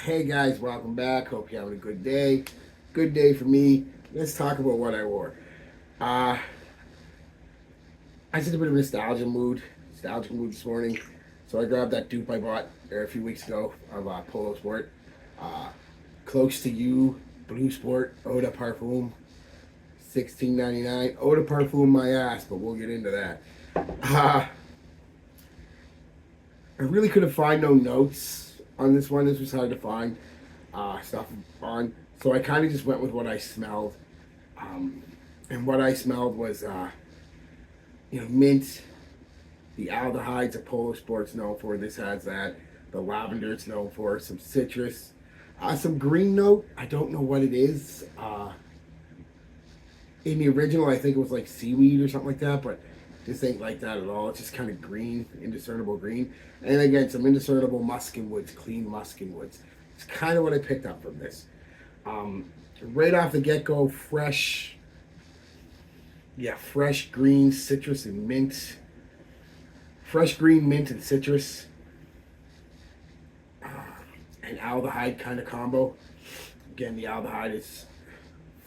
Hey guys, welcome back. Hope you're having a good day. Good day for me. Let's talk about what I wore. Uh, I was in a bit of a nostalgic mood this morning. So I grabbed that dupe I bought a few weeks ago of Polo Sport. Uh, Close to You Blue Sport Eau de Parfum, 16.99. Eau de Parfum my ass, but we'll get into that. Uh, I really couldn't find no notes on this one. This was hard to find stuff on. So I kind of just went with what I smelled. Um, and what I smelled was, mint, the aldehydes of Polo Sport's known for. This has that. The lavender it's known for. Some citrus. Some green note. I don't know what it is. In the original, I think it was like seaweed or something like that, but this ain't like that at all. It's just kind of green, indiscernible green. And again, some indiscernible muskin woods, clean muskin woods. It's kind of what I picked up from this. Um, right off the get go, fresh green citrus and mint. Fresh green mint and citrus. Uh, an aldehyde kind of combo. Again, the aldehyde is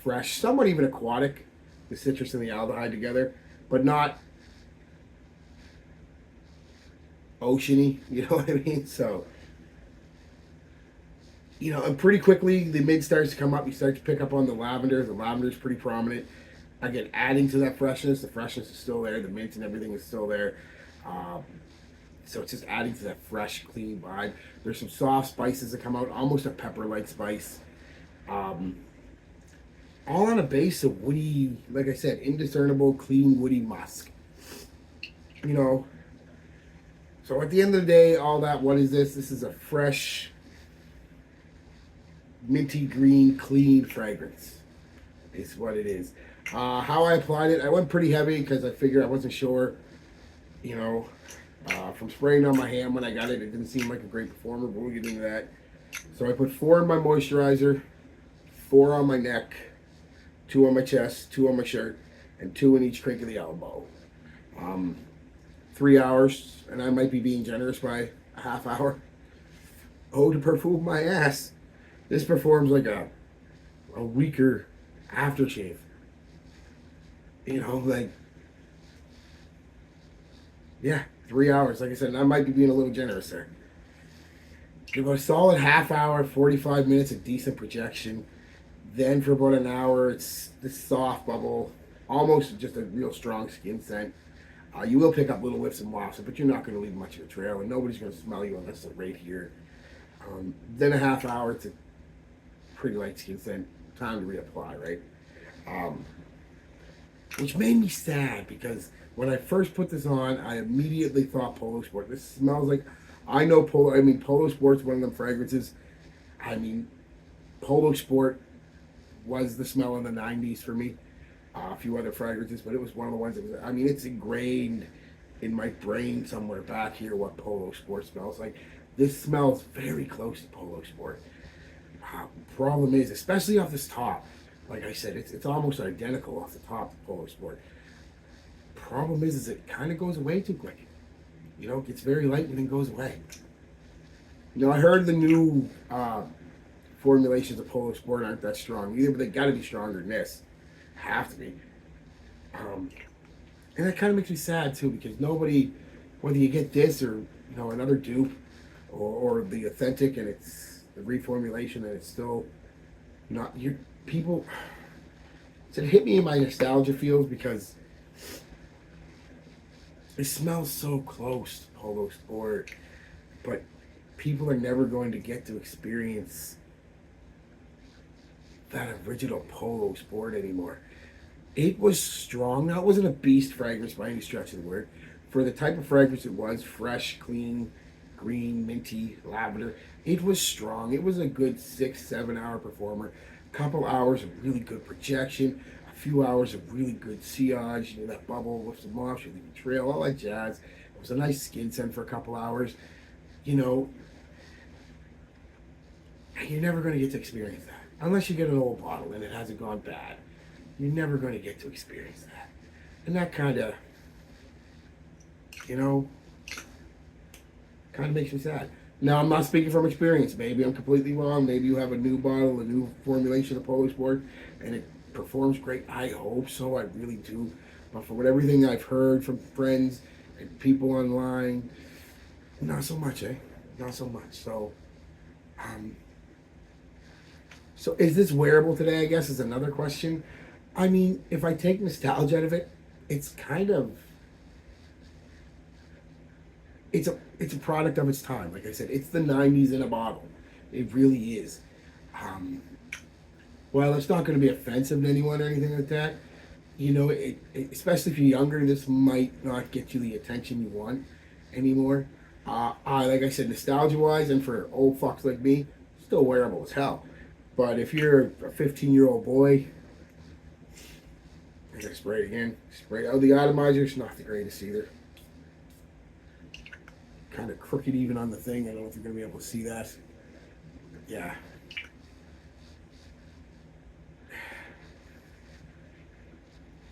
fresh, somewhat even aquatic. The citrus and the aldehyde together, but not oceany. You know what I mean? So, and pretty quickly the mid starts to come up. You start to pick up on the lavender. The lavender is pretty prominent. Again, adding to that freshness. The freshness is still there. The mint and everything is still there. Um, so it's just adding to that fresh, clean vibe. There's some soft spices that come out, almost a pepper-like spice. Um, all on a base of woody, like I said, indiscernible, clean, woody musk. You know, so at the end of the day, all that, what is this? This is a fresh, minty green, clean fragrance. Is what it is. How I applied it, I went pretty heavy because I figured I wasn't sure, you know, from spraying on my hand when I got it, it didn't seem like a great performer, but we'll get into that. So I put 4 in my moisturizer, 4 on my neck, 2 on my chest, 2 on my shirt, and 2 in each crink of the elbow. Um, 3 hours, and I might be being generous by a half hour. Oh, to perfume my ass. This performs like a weaker aftershave. Like, yeah, 3 hours. Like I said, and I might be being a little generous there. Give a solid half hour, 45 minutes of decent projection. Then for about an hour, it's this soft bubble, almost just a real strong skin scent. You will pick up little whiffs and wafts, but you're not going to leave much of a trail, and nobody's going to smell you unless they're right here. Then a half hour, it's a pretty light skin scent. Time to reapply, right? Um, which made me sad because when I first put this on, I immediately thought Polo Sport. This smells like, I know Polo. I mean, Polo Sport's one of them fragrances. I mean, Polo Sport was the smell in the '90s for me. A few other fragrances, but it was one of the ones that was. I mean, it's ingrained in my brain somewhere back here what Polo Sport smells like. This smells very close to Polo Sport. Problem is, especially off this top, like I said, it's almost identical off the top to Polo Sport. Problem is it kind of goes away too quick. It gets very light and then goes away. I heard the new formulations of Polo Sport aren't that strong either, but they got to be stronger than this. Have to be. Um, and that kind of makes me sad too because nobody, whether you get this or another dupe, or the authentic and it's the reformulation and it's still not your people. So it hit me in my nostalgia feels because it smells so close to Polo Sport, but people are never going to get to experience that original Polo Sport anymore. It was strong. Now, it wasn't a beast fragrance by any stretch of the word. For the type of fragrance it was, fresh, clean, green, minty, lavender, it was strong. It was a good 6-7 hour performer. A couple hours of really good projection, a few hours of really good sillage, that bubble with some moss, you leave a trail, all that jazz. It was a nice skin scent for a couple hours. You know, you're never going to get to experience that. Unless you get an old bottle and it hasn't gone bad. You're never going to get to experience that. And that kind of, you know, kind of makes me sad. Now, I'm not speaking from experience. Maybe I'm completely wrong. Maybe you have a new bottle, a new formulation of Polo Sport, and it performs great. I hope so. I really do. But from everything I've heard from friends and people online, not so much, eh? Not so much. Um, so is this wearable today? I guess is another question. I mean, if I take nostalgia out of it, it's kind of it's a product of its time. Like I said, it's the '90s in a bottle. It really is. Um, while it's not going to be offensive to anyone or anything like that, especially if you're younger, this might not get you the attention you want anymore. Like I said, nostalgia-wise, and for old fucks like me, still wearable as hell. But if you're a 15-year-old boy, I'm gonna spray it again. Spray out the atomizer's not the greatest either. Kind of crooked even on the thing. I don't know if you're gonna be able to see that. Yeah.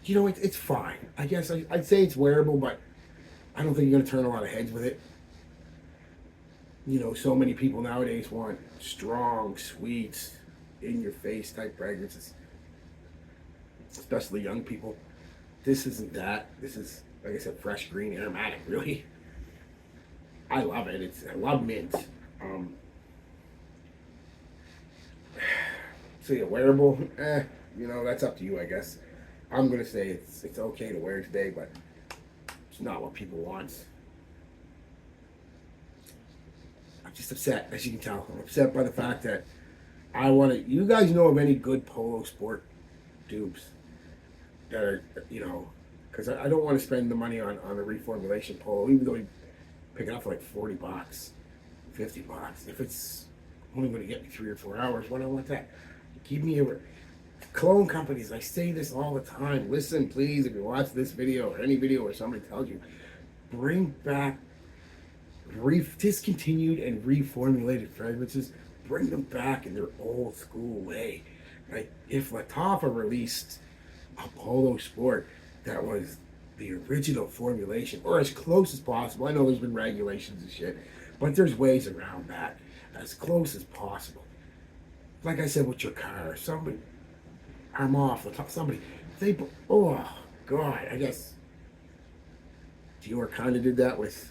It's fine. I guess I'd say it's wearable, but I don't think you're gonna turn a lot of heads with it. So many people nowadays want strong, sweet, in your face type fragrances, especially young people. This isn't that. This is, like I said, fresh, green, aromatic, really. I love it. I love mint. So yeah, wearable, that's up to you, I guess. I'm gonna say it's okay to wear today, but it's not what people want. I'm just upset, as you can tell. I'm upset by the fact that I want to. You guys know of any good Polo Sport dupes that are, because I don't want to spend the money on a reformulation Polo, even though you pick it up for like $40, $50. If it's only going to get me 3 or 4 hours, why do I want that? Give me a clone companies. I say this all the time. Listen, please, if you watch this video or any video where somebody tells you, bring back discontinued and reformulated fragrances. Bring them back in their old school way. Like if Lattafa released a Polo Sport that was the original formulation, or as close as possible. I know there's been regulations and shit, but there's ways around that. As close as possible. Like I said with your car, somebody, arm off, somebody, oh God, I guess Dior kind of did that with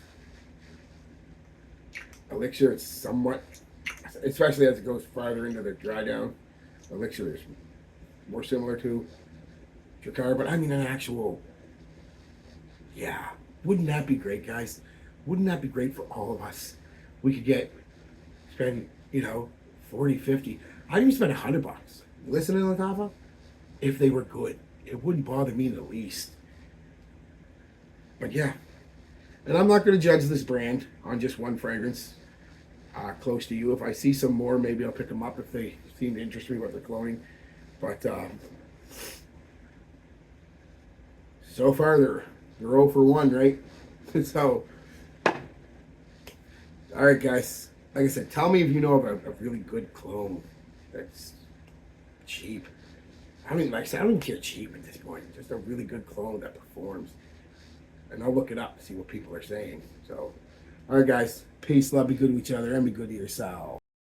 Elixir. It's somewhat, especially as it goes farther into the dry down. Elixir is more similar to Drakkar, but I mean an actual, yeah. Wouldn't that be great, guys? Wouldn't that be great for all of us? We could spend, 40, 50. I'd even spend $100. Listen to Lattafa, if they were good. It wouldn't bother me in the least. But yeah. And I'm not going to judge this brand on just one fragrance close to you. If I see some more, maybe I'll pick them up if they seem to interest me what they're cloning. But so far, they're 0 for 1, right? So, all right, guys. Like I said, tell me if you know of a really good clone that's cheap. I don't even care cheap at this point. Just a really good clone that performs. And I'll look it up to see what people are saying. So, all right, guys. Peace. Love. Be good to each other and be good to yourself.